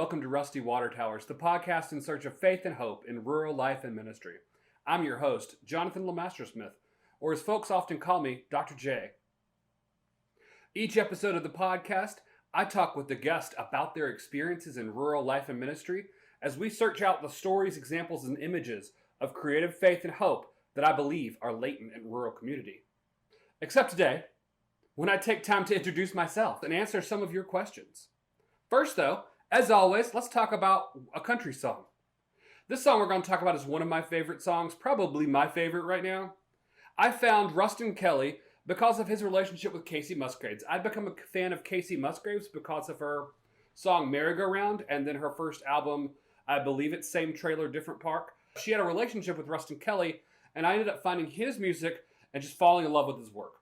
welcome to Rusty Water Towers, the podcast in search of faith and hope in rural life and ministry. I'm your host, Jonathan Lemaster-Smith, or as folks often call me, Dr. J. Each episode of the podcast, I talk with the guest about their experiences in rural life and ministry as we search out the stories, examples, and images of creative faith and hope that I believe are latent in rural community. Except today, when I take time to introduce myself and answer some of your questions. First though, as always, let's talk about a country song. This song we're going to talk about is one of my favorite songs, probably my favorite right now. I found Rustin Kelly because of his relationship with Kacey Musgraves. I'd become a fan of Kacey Musgraves because of her song Merry-Go-Round and then her first album, I believe it's Same Trailer, Different Park. She had a relationship with Rustin Kelly, and I ended up finding his music and just falling in love with his work.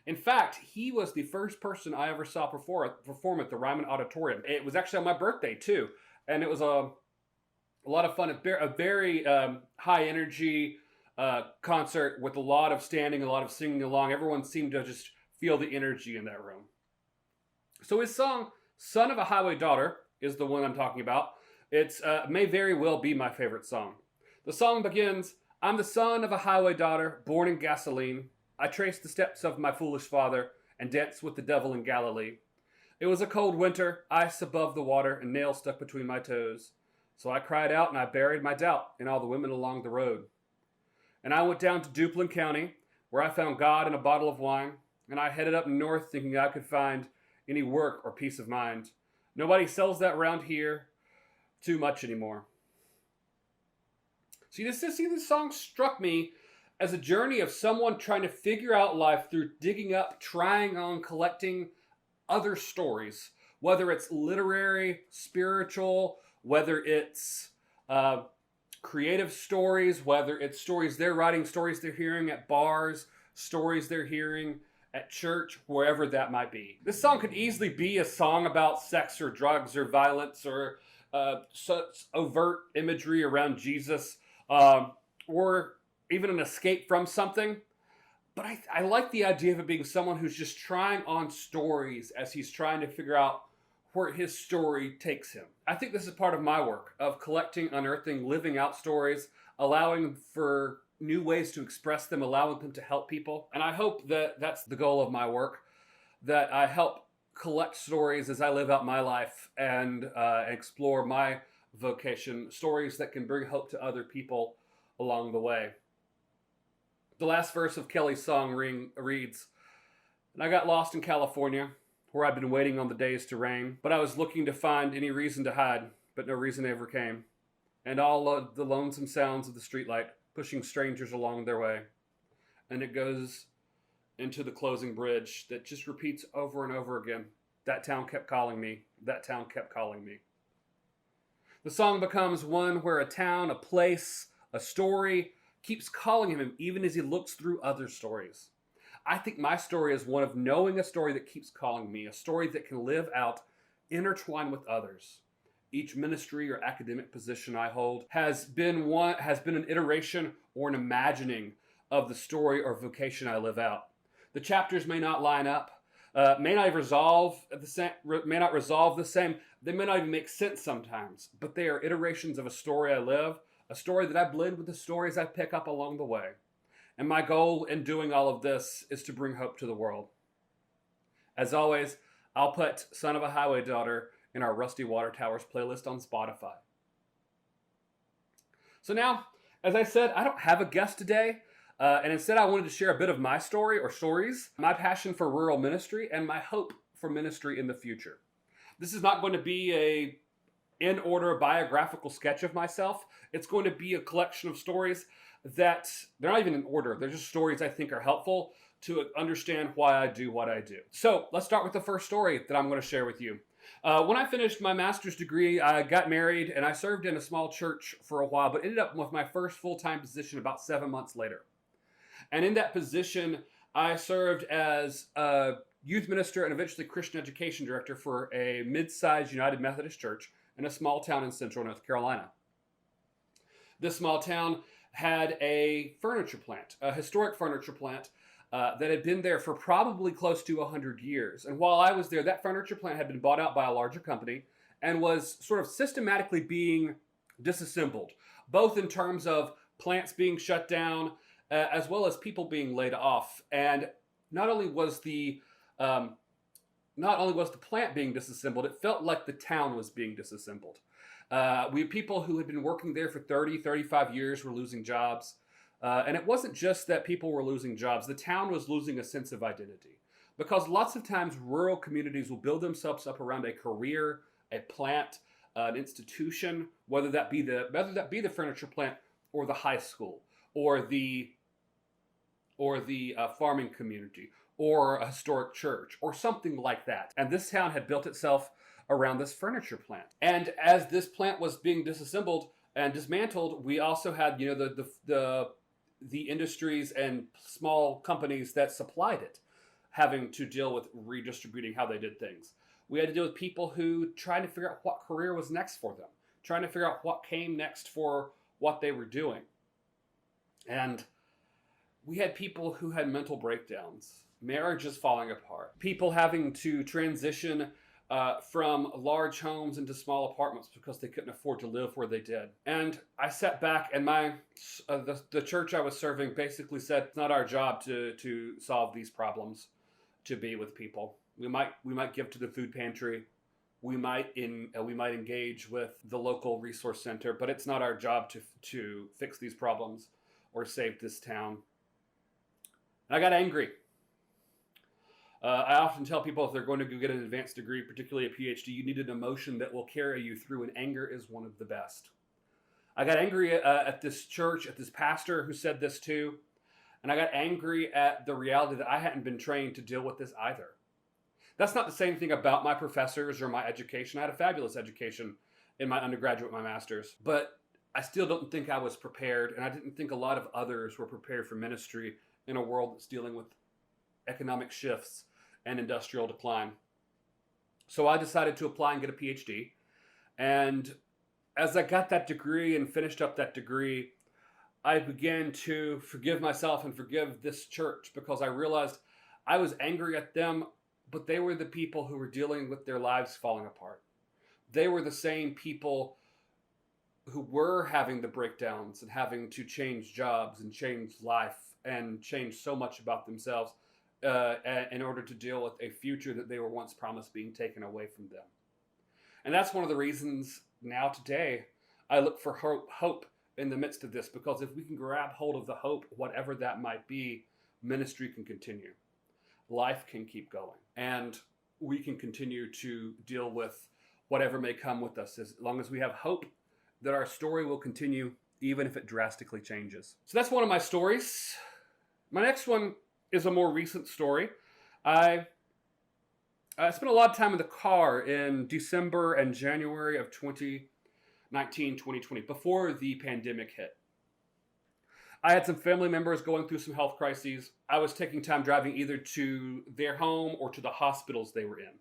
In fact, he was the first person I ever saw perform at the Ryman Auditorium. It was actually on my birthday, too. And it was a lot of fun, a very high energy concert with a lot of standing, a lot of singing along. Everyone seemed to just feel the energy in that room. So his song, Son of a Highway Daughter, is the one I'm talking about. It may very well be my favorite song. The song begins, I'm the son of a highway daughter, born in gasoline. I traced the steps of my foolish father and danced with the devil in Galilee. It was a cold winter, ice above the water, and nails stuck between my toes. So I cried out and I buried my doubt in all the women along the road. And I went down to Duplin County, where I found God and a bottle of wine, and I headed up north thinking I could find any work or peace of mind. Nobody sells that around here too much anymore. See, this song struck me as a journey of someone trying to figure out life through digging up, trying on, collecting other stories, whether it's literary, spiritual, whether it's creative stories, whether it's stories they're writing, stories they're hearing at bars, stories they're hearing at church, wherever that might be. This song could easily be a song about sex or drugs or violence or such overt imagery around Jesus, or even an escape from something. But I like the idea of it being someone who's just trying on stories as he's trying to figure out where his story takes him. I think this is part of my work of collecting, unearthing, living out stories, allowing for new ways to express them, allowing them to help people. And I hope that that's the goal of my work, that I help collect stories as I live out my life and explore my vocation, stories that can bring hope to other people along the way. The last verse of Kelly's song reads, and I got lost in California, where I'd been waiting on the days to rain, but I was looking to find any reason to hide, but no reason ever came. And all of the lonesome sounds of the streetlight pushing strangers along their way. And it goes into the closing bridge that just repeats over and over again. That town kept calling me. That town kept calling me. The song becomes one where a town, a place, a story keeps calling him even as he looks through other stories. I think my story is one of knowing a story that keeps calling me, a story that can live out, intertwined with others. Each ministry or academic position I hold has been an iteration or an imagining of the story or vocation I live out. The chapters may not line up, may not resolve the same. They may not even make sense sometimes, but they are iterations of a story I live, a story that I blend with the stories I pick up along the way. And my goal in doing all of this is to bring hope to the world. As always, I'll put Son of a Highway Daughter in our Rusty Water Towers playlist on Spotify. So now, as I said, I don't have a guest today, and instead I wanted to share a bit of my story or stories, my passion for rural ministry, and my hope for ministry in the future. This is not going to be a in order biographical sketch of myself. It's going to be a collection of stories that they're not even in order. They're just stories I think are helpful to understand why I do what I do. So let's start with the first story that I'm going to share with you. When I finished my master's degree, I got married and I served in a small church for a while, but ended up with my first full-time position about 7 months later. And in that position, I served as a youth minister and eventually Christian education director for a mid-sized United Methodist church in a small town in central North Carolina. This small town had a furniture plant, a historic furniture plant that had been there for probably close to 100 years. And while I was there, that furniture plant had been bought out by a larger company and was sort of systematically being disassembled, both in terms of plants being shut down as well as people being laid off. And not only was the um, not only was the plant being disassembled, it felt like the town was being disassembled. We had people who had been working there for 30, 35 years were losing jobs. And it wasn't just that people were losing jobs, the town was losing a sense of identity. Because lots of times rural communities will build themselves up around a career, a plant, an institution, whether that be the furniture plant or the high school or the farming community or a historic church or something like that. And this town had built itself around this furniture plant. And as this plant was being disassembled and dismantled, we also had, you know, the industries and small companies that supplied it having to deal with redistributing how they did things. We had to deal with people who trying to figure out what career was next for them, trying to figure out what came next for what they were doing. And we had people who had mental breakdowns, marriages falling apart, people having to transition from large homes into small apartments because they couldn't afford to live where they did. And I sat back, and the church I was serving basically said, it's not our job to solve these problems, to be with people. We might give to the food pantry, we might engage with the local resource center, but it's not our job to fix these problems or save this town. And I got angry. I often tell people if they're going to go get an advanced degree, particularly a PhD, you need an emotion that will carry you through, and anger is one of the best. I got angry at this church, at this pastor who said this too, and I got angry at the reality that I hadn't been trained to deal with this either. That's not the same thing about my professors or my education. I had a fabulous education in my undergraduate, my master's, but I still don't think I was prepared, and I didn't think a lot of others were prepared for ministry in a world that's dealing with economic shifts and industrial decline. So I decided to apply and get a PhD. And as I got that degree and finished up that degree, I began to forgive myself and forgive this church, because I realized I was angry at them, but they were the people who were dealing with their lives falling apart. They were the same people who were having the breakdowns and having to change jobs and change life and change so much about themselves in order to deal with a future that they were once promised being taken away from them. And that's one of the reasons now today I look for hope in the midst of this, because if we can grab hold of the hope, whatever that might be, ministry can continue. Life can keep going. And we can continue to deal with whatever may come with us, as long as we have hope that our story will continue, even if it drastically changes. So that's one of my stories. My next one is a more recent story. I spent a lot of time in the car in December and January of 2019, 2020, before the pandemic hit. I had some family members going through some health crises. I was taking time driving either to their home or to the hospitals they were in.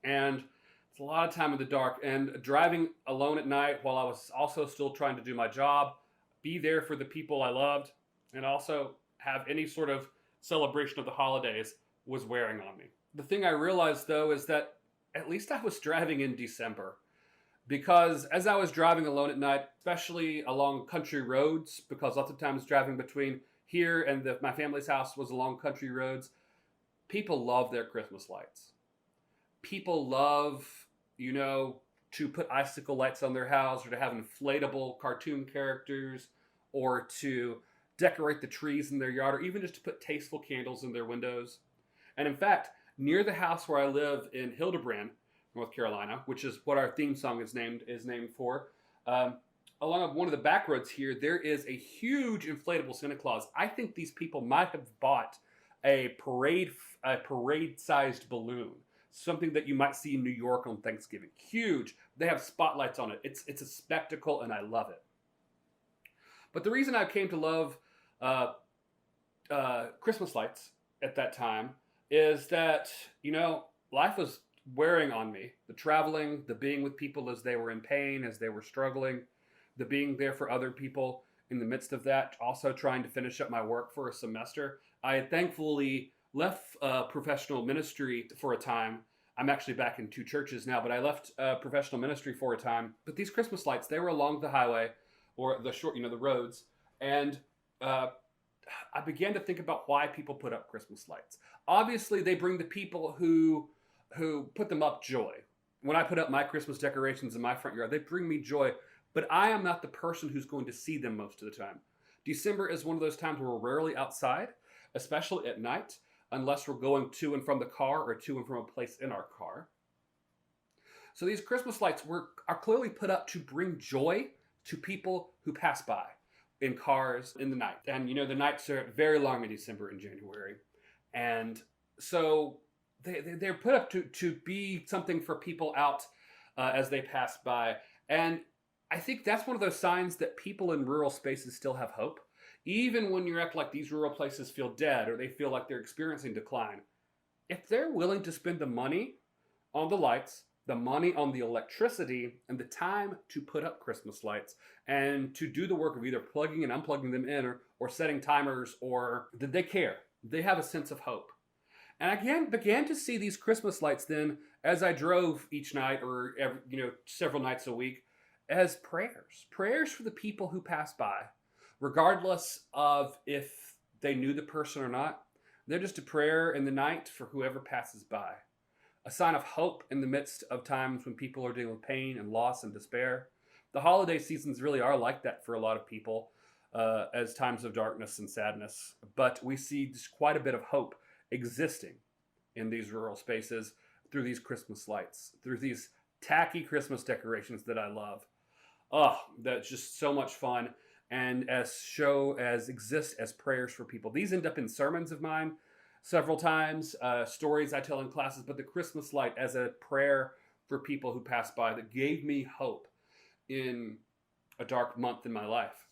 And it's a lot of time in the dark, and driving alone at night while I was also still trying to do my job, be there for the people I loved, and also have any sort of celebration of the holidays was wearing on me. The thing I realized, though, is that at least I was driving in December, because as I was driving alone at night, especially along country roads, because lots of times driving between here and my family's house was along country roads, people love their Christmas lights. People love, to put icicle lights on their house, or to have inflatable cartoon characters, or to decorate the trees in their yard, or even just to put tasteful candles in their windows. And in fact, near the house where I live in Hildebrand, North Carolina, which is what our theme song is named for, along one of the back roads here, there is a huge inflatable Santa Claus. I think these people might have bought a parade-sized balloon, something that you might see in New York on Thanksgiving. Huge. They have spotlights on it. It's a spectacle, and I love it. But the reason I came to love Christmas lights at that time is that, life was wearing on me. The traveling, the being with people as they were in pain, as they were struggling, the being there for other people in the midst of that, also trying to finish up my work for a semester. I had thankfully left professional ministry for a time I'm actually back in two churches now, but I left professional ministry for a time. But these Christmas lights, they were along the highway or the short, the roads. And uh, I began to think about why people put up Christmas lights. Obviously, they bring the people who put them up joy. When I put up my Christmas decorations in my front yard, they bring me joy. But I am not the person who's going to see them most of the time. December is one of those times where we're rarely outside, especially at night, unless we're going to and from the car or to and from a place in our car. So these Christmas lights are clearly put up to bring joy to people who pass by in cars in the night. And the nights are very long in December and January. And so they're put up to be something for people out as they pass by. And I think that's one of those signs that people in rural spaces still have hope. Even when you act like these rural places feel dead or they feel like they're experiencing decline. If they're willing to spend the money on the lights, the money on the electricity, and the time to put up Christmas lights, and to do the work of either plugging and unplugging them in or setting timers, or did they care? They have a sense of hope. And I began to see these Christmas lights then as I drove each night or several nights a week as prayers for the people who pass by, regardless of if they knew the person or not. They're just a prayer in the night for whoever passes by, a sign of hope in the midst of times when people are dealing with pain and loss and despair. The holiday seasons really are like that for a lot of people as times of darkness and sadness, but we see just quite a bit of hope existing in these rural spaces through these Christmas lights, through these tacky Christmas decorations that I love. Oh, that's just so much fun. And exist as prayers for people. These end up in sermons of mine several times, stories I tell in classes, but the Christmas light as a prayer for people who pass by that gave me hope in a dark month in my life.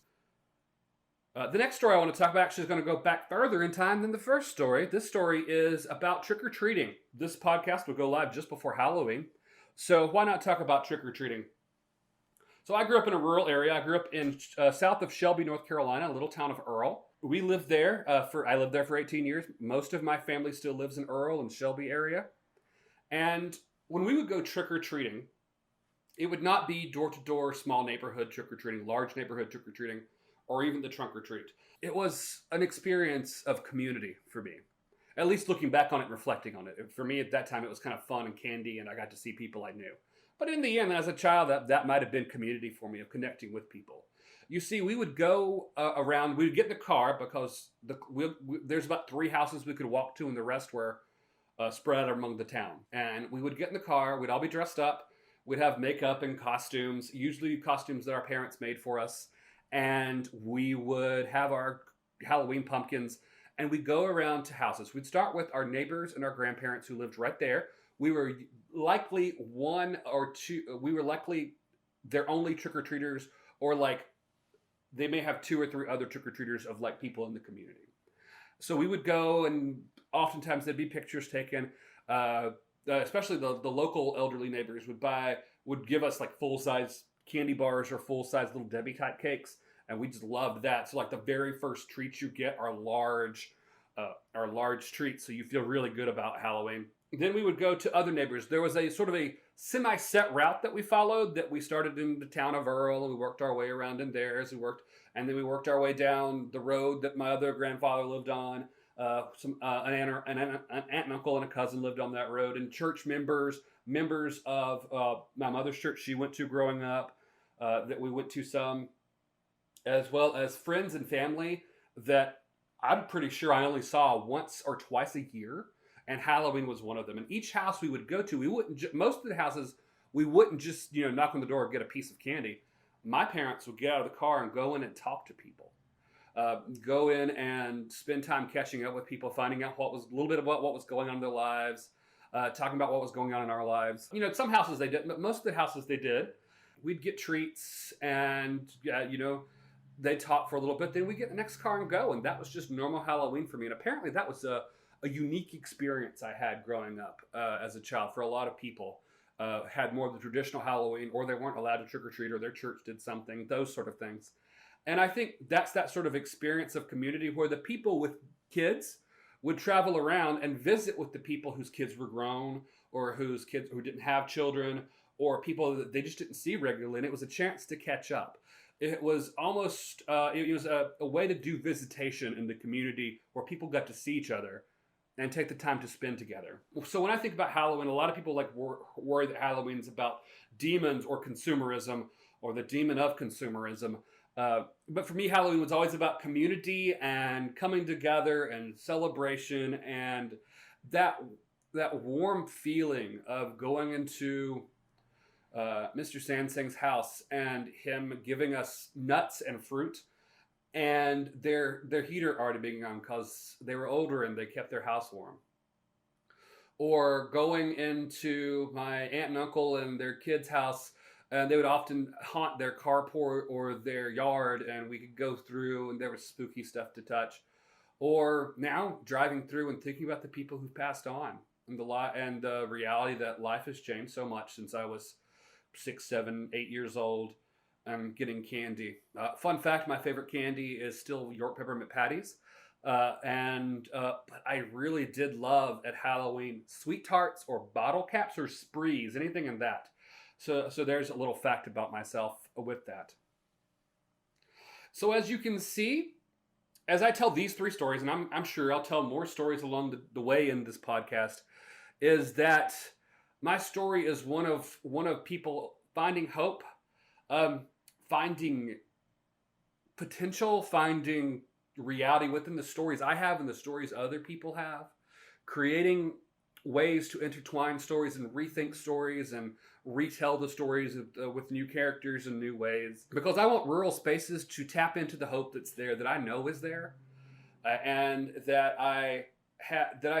The next story I want to talk about actually is going to go back further in time than the first story. This story is about trick-or-treating. This podcast will go live just before Halloween. So why not talk about trick-or-treating? So I grew up in a rural area. I grew up in south of Shelby, North Carolina, a little town of Earl. We lived there I lived there for 18 years. Most of my family still lives in Earl and Shelby area. And when we would go trick-or-treating, it would not be door-to-door, small neighborhood trick-or-treating, large neighborhood trick-or-treating, or even the trunk-or-treat. It was an experience of community for me. At least looking back on it and reflecting on it. For me at that time, it was kind of fun and candy, and I got to see people I knew. But in the end, as a child, that might have been community for me, of connecting with people. You see, we would go around, we would get in the car because there's about 3 houses we could walk to and the rest were spread out among the town. And we would get in the car, we'd all be dressed up, we'd have makeup and costumes, usually costumes that our parents made for us. And we would have our Halloween pumpkins and we'd go around to houses. We'd start with our neighbors and our grandparents who lived right there. We were likely their only trick-or-treaters, or like they may have 2 or 3 other trick-or-treaters of like people in the community. So we would go and oftentimes there'd be pictures taken, especially the local elderly neighbors would give us like full-size candy bars or full-size little Debbie type cakes. And we just loved that. So like the very first treats you get are large treats. So you feel really good about Halloween. Then we would go to other neighbors. There was a sort of a semi-set route that we followed, that we started in the town of Earl and we worked our way around in theirs. And then we worked our way down the road that my other grandfather lived on. An aunt and uncle and a cousin lived on that road, and church members of my mother's church she went to growing up, that we went to some, as well as friends and family that I'm pretty sure I only saw once or twice a year. And Halloween was one of them. And each house we would go to, most of the houses, we wouldn't just, knock on the door and get a piece of candy. My parents would get out of the car and go in and talk to people. Go in and spend time catching up with people, finding out a little bit about what was going on in their lives, talking about what was going on in our lives. Some houses they didn't, but most of the houses they did. We'd get treats and, they'd talk for a little bit. Then we'd get in the next car and go. And that was just normal Halloween for me. And apparently that was a unique experience I had growing up as a child. For a lot of people, had more of the traditional Halloween, or they weren't allowed to trick-or-treat, or their church did something, those sort of things. And I think that's that sort of experience of community where the people with kids would travel around and visit with the people whose kids were grown, or whose kids who didn't have children, or people that they just didn't see regularly, and it was a chance to catch up. It was almost it was a way to do visitation in the community where people got to see each other and take the time to spend together. So when I think about Halloween, a lot of people like worry that Halloween's about demons or consumerism, or the demon of consumerism. But for me, Halloween was always about community and coming together and celebration, and that warm feeling of going into Mr. Sansing's house and him giving us nuts and fruit, and their heater already being on because they were older and they kept their house warm. Or going into my aunt and uncle and their kids' house, and they would often haunt their carport or their yard, and we could go through and there was spooky stuff to touch. Or now driving through and thinking about the people who've passed on, and the reality that life has changed so much since I was 6, 7, 8 years old. I'm getting candy. Fun fact, my favorite candy is still York Peppermint Patties. But I really did love at Halloween sweet tarts or bottle caps or sprees, anything in that. So there's a little fact about myself with that. So as you can see, as I tell these 3 stories, and I'm sure I'll tell more stories along the way in this podcast, is that my story is one of people finding hope, finding potential, finding reality within the stories I have and the stories other people have, creating ways to intertwine stories and rethink stories and retell the stories with new characters and new ways. Because I want rural spaces to tap into the hope that's there, that I know is there, and that I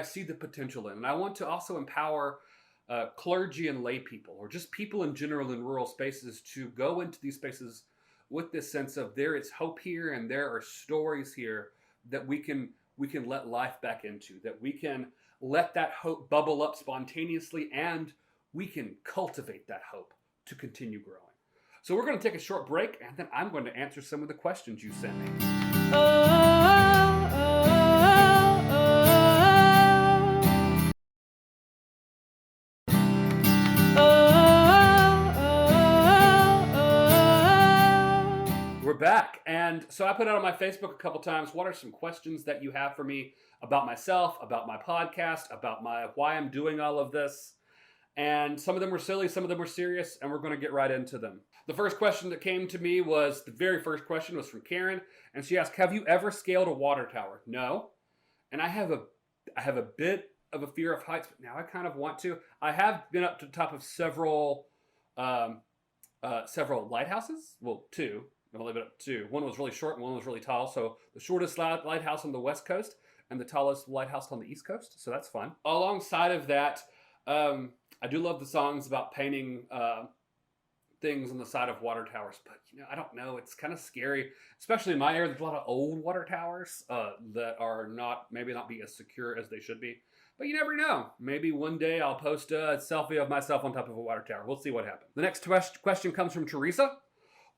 see the potential in. And I want to also empower clergy and lay people, or just people in general in rural spaces, to go into these spaces with this sense of there is hope here and there are stories here that we can let life back into, that we can let that hope bubble up spontaneously, and we can cultivate that hope to continue growing. So we're going to take a short break, and then I'm going to answer some of the questions you sent me. We're back. And so I put out on my Facebook a couple times, what are some questions that you have for me about myself, about my podcast, about why I'm doing all of this? And some of them were silly, some of them were serious, and we're going to get right into them. The first question that came to me the very first question was from Karen, and she asked, have you ever scaled a water tower? No. And I have a bit of a fear of heights, but now I kind of want to. I have been up to the top of several lighthouses. Well, 2. I'll leave it up to 2. One was really short and one was really tall. So the shortest lighthouse on the west coast and the tallest lighthouse on the east coast. So that's fun. Alongside of that, I do love the songs about painting things on the side of water towers. But, I don't know. It's kind of scary, especially in my area. There's a lot of old water towers that are maybe not be as secure as they should be. But you never know. Maybe one day I'll post a selfie of myself on top of a water tower. We'll see what happens. The next question comes from Teresa.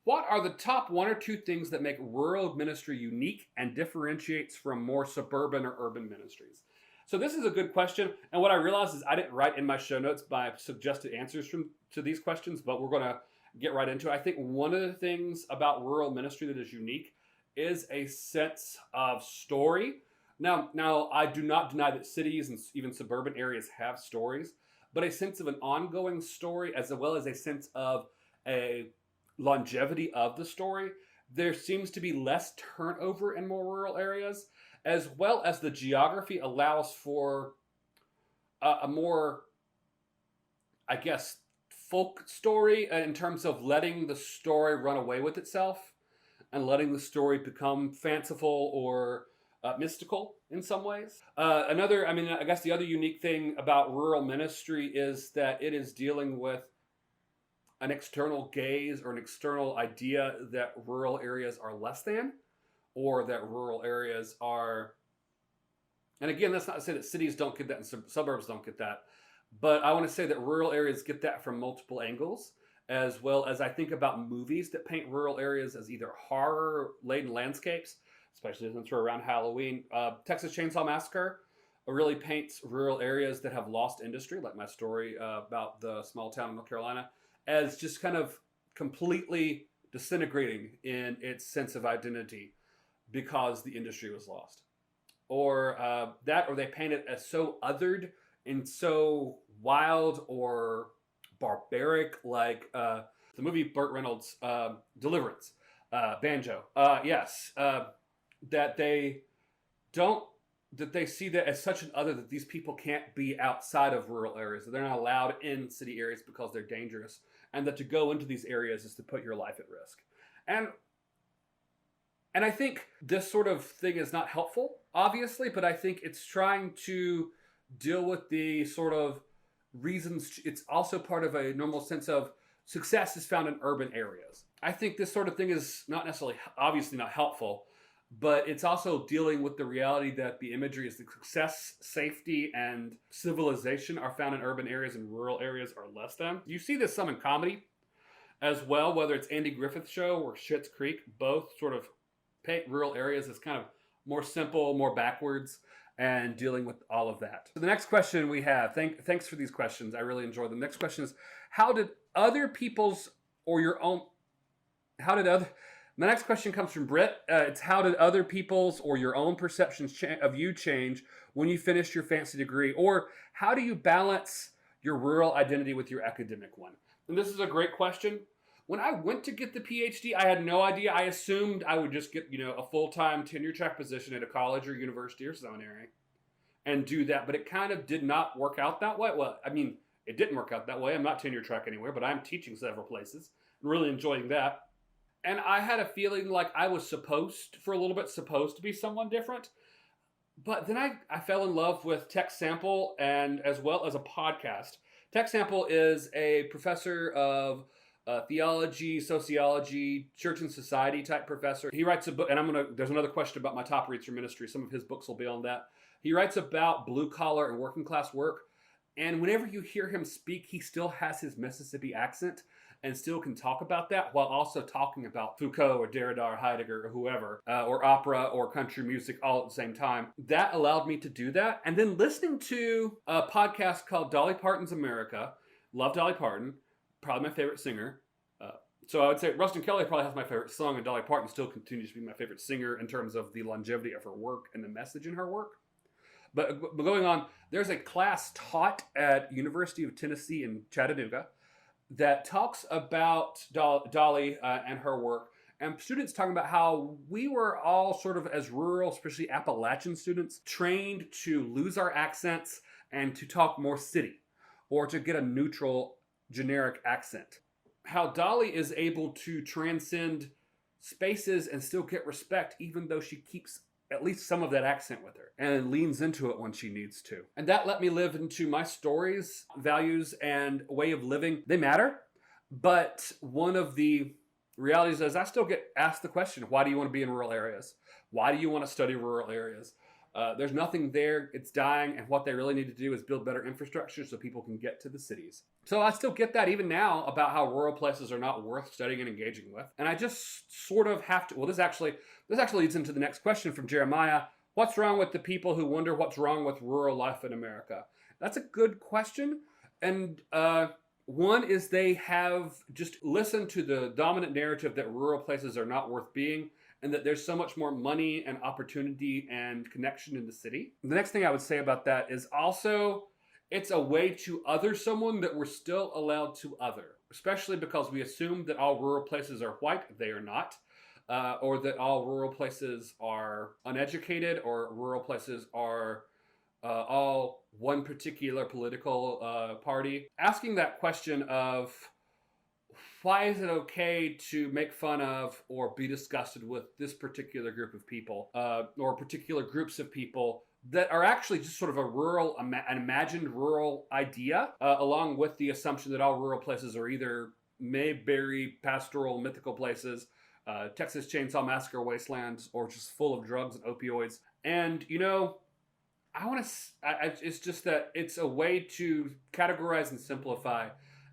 What are the top 1 or 2 things that make rural ministry unique and differentiates from more suburban or urban ministries? So this is a good question. And what I realized is I didn't write in my show notes my suggested answers to these questions, but we're going to get right into it. I think one of the things about rural ministry that is unique is a sense of story. Now I do not deny that cities and even suburban areas have stories, but a sense of an ongoing story as well as a sense of a longevity of the story. There seems to be less turnover in more rural areas, as well as the geography allows for a more, I guess, folk story in terms of letting the story run away with itself and letting the story become fanciful or mystical in some ways. I guess the other unique thing about rural ministry is that it is dealing with an external gaze or an external idea that rural areas are less than, or that rural areas are, and again, that's not to say that cities don't get that and suburbs don't get that, but I want to say that rural areas get that from multiple angles, as well as I think about movies that paint rural areas as either horror-laden landscapes, especially since we're around Halloween. Texas Chainsaw Massacre really paints rural areas that have lost industry, like my story about the small town in North Carolina, as just kind of completely disintegrating in its sense of identity because the industry was lost. Or or they paint it as so othered and so wild or barbaric, like the movie Burt Reynolds, Deliverance, Banjo. Yes, that they don't that they see that as such an other, that these people can't be outside of rural areas, that they're not allowed in city areas because they're dangerous, and that to go into these areas is to put your life at risk. And I think this sort of thing is not helpful, obviously, but I think it's trying to deal with the sort of reasons. It's also part of a normal sense of success is found in urban areas. I think this sort of thing is not necessarily, obviously not helpful, but it's also dealing with the reality that the imagery is the success, safety, and civilization are found in urban areas and rural areas are less than. You see this some in comedy as well, whether it's Andy Griffith's show or Schitt's Creek, both sort of paint rural areas as kind of more simple, more backwards, and dealing with all of that. So the next question we have, thanks for these questions. I really enjoy them. The next question is, how did other people's or your own, the next question comes from Britt. It's how did other people's or your own perceptions of you change when you finished your fancy degree? Or how do you balance your rural identity with your academic one? And this is a great question. When I went to get the PhD, I had no idea. I assumed I would just get, a full-time tenure track position at a college or university or seminary and do that. But it kind of did not work out that way. Well, I mean, it didn't work out that way. I'm not tenure track anywhere, but I'm teaching several places and really enjoying that. And I had a feeling like I was supposed to be someone different. But then I fell in love with Tech Sample, and as well as a podcast. Tech Sample is a professor of theology, sociology, church and society type professor. He writes a book, and there's another question about my top reads for ministry. Some of his books will be on that. He writes about blue collar and working class work. And whenever you hear him speak, he still has his Mississippi accent and still can talk about that while also talking about Foucault or Derrida or Heidegger or whoever, or opera or country music all at the same time. That allowed me to do that. And then listening to a podcast called Dolly Parton's America. Love Dolly Parton. Probably my favorite singer. So I would say Rustin Kelly probably has my favorite song, and Dolly Parton still continues to be my favorite singer in terms of the longevity of her work and the message in her work. But going on, there's a class taught at University of Tennessee in Chattanooga that talks about Dolly and her work, and students talking about how we were all sort of, as rural, especially Appalachian students, trained to lose our accents and to talk more city or to get a neutral generic accent. How Dolly is able to transcend spaces and still get respect, even though she keeps at least some of that accent with her and leans into it when she needs to. And that let me live into my stories, values, and way of living. They matter, but one of the realities is I still get asked the question, why do you want to be in rural areas? Why do you want to study rural areas? There's nothing there. It's dying. And what they really need to do is build better infrastructure so people can get to the cities. So I still get that even now about how rural places are not worth studying and engaging with. And I just sort of have to, this actually leads into the next question from Jeremiah. What's wrong with the people who wonder what's wrong with rural life in America? That's a good question. And one is they have just listened to the dominant narrative that rural places are not worth being, and that there's so much more money and opportunity and connection in the city. The next thing I would say about that is also it's a way to other someone that we're still allowed to other, especially because we assume that all rural places are white. They are not. Or that all rural places are uneducated, or rural places are all one particular political party. Asking that question of, why is it okay to make fun of or be disgusted with this particular group of people, or particular groups of people that are actually just sort of an imagined rural idea, along with the assumption that all rural places are either Mayberry, pastoral, mythical places, Texas Chainsaw Massacre wastelands, or just full of drugs and opioids. And, it's just that it's a way to categorize and simplify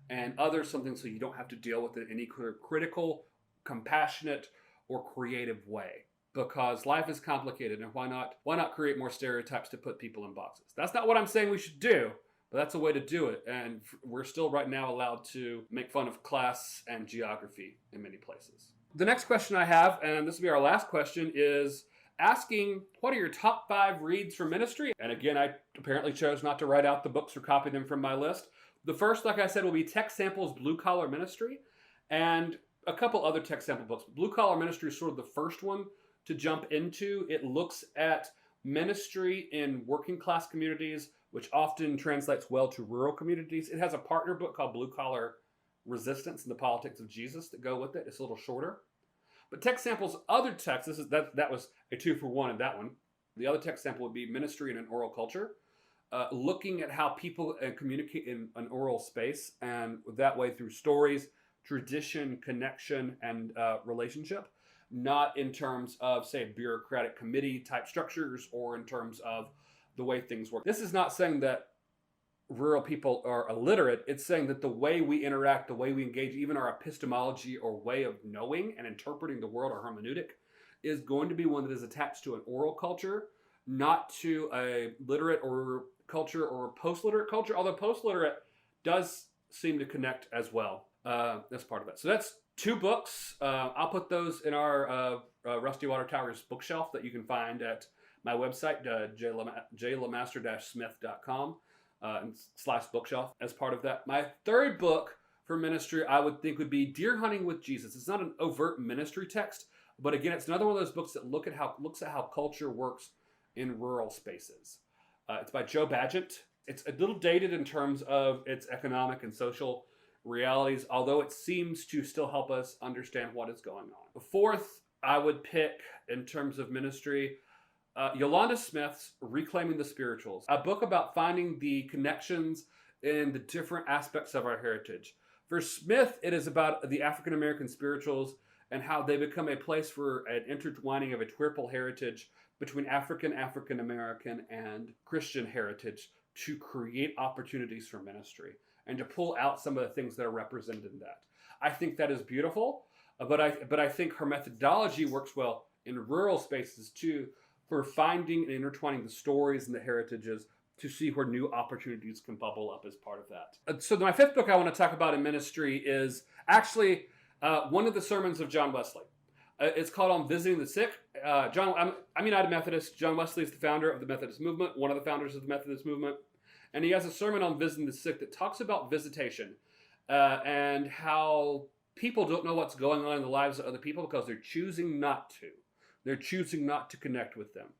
and other something so you don't have to deal with it in any critical, compassionate, or creative way. because life is complicated, and why not create more stereotypes to put people in boxes? That's not what I'm saying we should do, but that's a way to do it. And we're still right now allowed to make fun of class and geography in many places. The next question I have, and this will be our last question, is asking, what are your top 5 reads for ministry? And again, I apparently chose not to write out the books or copy them from my list. The first, like I said, will be Tech Sample's Blue Collar Ministry, and a couple other Tech Sample books. Blue Collar Ministry is sort of the first one to jump into. It looks at ministry in working class communities, which often translates well to rural communities. It has a partner book called Blue Collar Resistance and the Politics of Jesus that go with it. It's a little shorter. But Tech Sample's other text, that was a 2-for-1 in that one. The other Tech Sample would be Ministry in an Oral Culture, looking at how people communicate in an oral space, and that way through stories, tradition, connection, and relationship, not in terms of, say, bureaucratic committee type structures or in terms of the way things work. This is not saying that rural people are illiterate. It's saying that the way we interact, the way we engage, even our epistemology or way of knowing and interpreting the world, or hermeneutic, is going to be one that is attached to an oral culture, not to a literate or culture or post-literate culture, although post-literate does seem to connect as well. That's part of it. So that's 2 books. I'll put those in our Rusty Water Towers bookshelf that you can find at my website, jlamaster-smith.com, /bookshelf as part of that. My third book for ministry, I would think, would be Deer Hunting with Jesus. It's not an overt ministry text, but again, it's another one of those books that looks at how culture works in rural spaces. It's by Joe Badgett. It's a little dated in terms of its economic and social realities, although it seems to still help us understand what is going on. The fourth, I would pick in terms of ministry, Yolanda Smith's Reclaiming the Spirituals, a book about finding the connections in the different aspects of our heritage. For Smith, it is about the African American spirituals and how they become a place for an intertwining of a triple heritage between African American, and Christian heritage to create opportunities for ministry and to pull out some of the things that are represented in that. I think that is beautiful, but I think her methodology works well in rural spaces too, for finding and intertwining the stories and the heritages to see where new opportunities can bubble up as part of that. So my 5th book I want to talk about in ministry is actually one of the sermons of John Wesley. It's called On Visiting the Sick. I'm United Methodist. John Wesley is the founder of the Methodist movement, one of the founders of the Methodist movement. And he has a sermon on visiting the sick that talks about visitation and how people don't know what's going on in the lives of other people because they're choosing not to. They're choosing not to connect with them.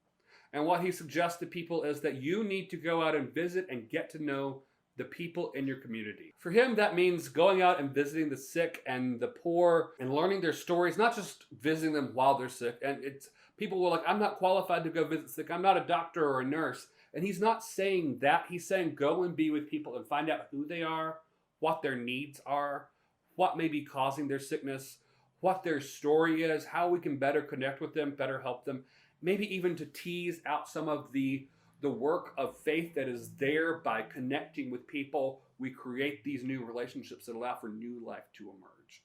And what he suggests to people is that you need to go out and visit and get to know the people in your community. For him, that means going out and visiting the sick and the poor and learning their stories, not just visiting them while they're sick. And it's people were like, I'm not qualified to go visit sick. I'm not a doctor or a nurse. And he's not saying that. He's saying go and be with people and find out who they are, what their needs are, what may be causing their sickness, what their story is, how we can better connect with them, better help them, maybe even to tease out some of the work of faith that is there. By connecting with people, we create these new relationships that allow for new life to emerge.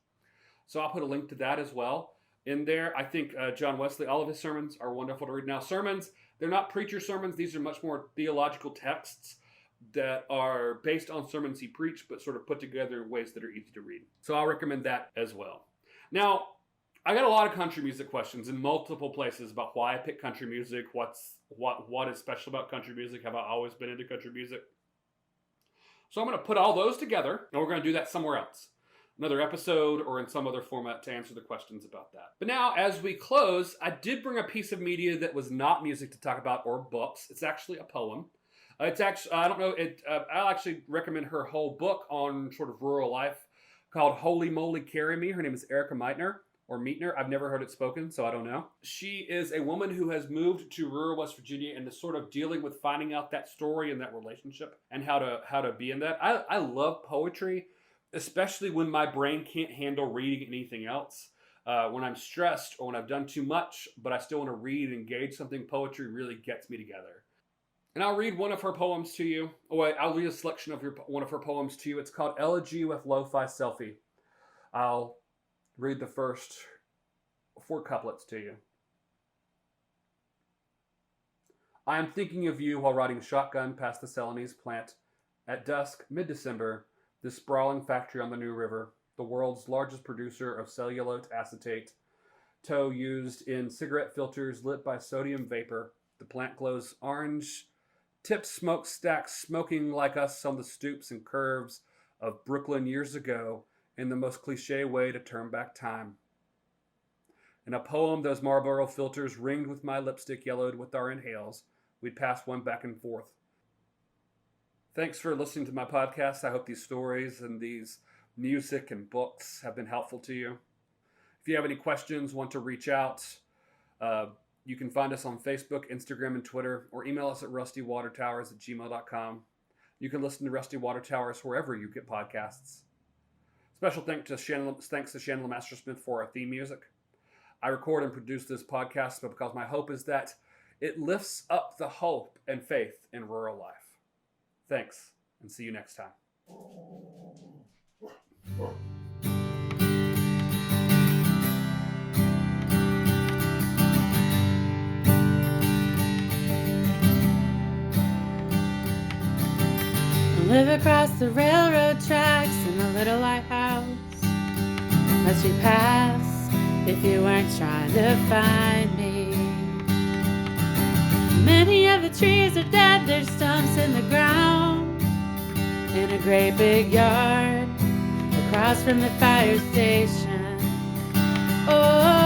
So I'll put a link to that as well in there. I think John Wesley, all of his sermons are wonderful to read. Now, sermons, they're not preacher sermons. These are much more theological texts that are based on sermons he preached, but sort of put together in ways that are easy to read. So I'll recommend that as well. Now, I got a lot of country music questions in multiple places about why I pick country music, what is special about country music, have I always been into country music? So I'm going to put all those together, and we're going to do that somewhere else. Another episode or in some other format to answer the questions about that. But now, as we close, I did bring a piece of media that was not music to talk about or books. It's actually a poem. It's actually, I don't know, I'll actually recommend her whole book on sort of rural life called Holy Moly Carry Me. Her name is Erica Meitner. Or Meitner. I've never heard it spoken, so I don't know. She is a woman who has moved to rural West Virginia and is sort of dealing with finding out that story and that relationship and how to be in that. I love poetry, especially when my brain can't handle reading anything else. When I'm stressed or when I've done too much, but I still want to read and engage something, poetry really gets me together. And I'll read one of her poems to you. Oh, wait, I'll read a selection of one of her poems to you. It's called Elegy with Lo-Fi Selfie. I'll read the first 4 couplets to you. I am thinking of you while riding shotgun past the Celanese plant at dusk, mid-December, this sprawling factory on the New River, the world's largest producer of cellulose acetate, tow used in cigarette filters lit by sodium vapor. The plant glows orange, tipped smokestacks smoking like us on the stoops and curves of Brooklyn years ago in the most cliche way to turn back time. In a poem, those Marlboro filters ringed with my lipstick yellowed with our inhales. We'd pass one back and forth. Thanks for listening to my podcast. I hope these stories and these music and books have been helpful to you. If you have any questions, want to reach out, you can find us on Facebook, Instagram, and Twitter, or email us at rustywatertowers@gmail.com. You can listen to Rusty Water Towers wherever you get podcasts. Special thanks to Shannon Mastersmith for our theme music. I record and produce this podcast because my hope is that it lifts up the hope and faith in rural life. Thanks, and see you next time. I live across the railroad tracks in a little lighthouse that you pass if you weren't trying to find me. Many of the trees are dead, there's stumps in the ground in a great big yard across from the fire station. Oh,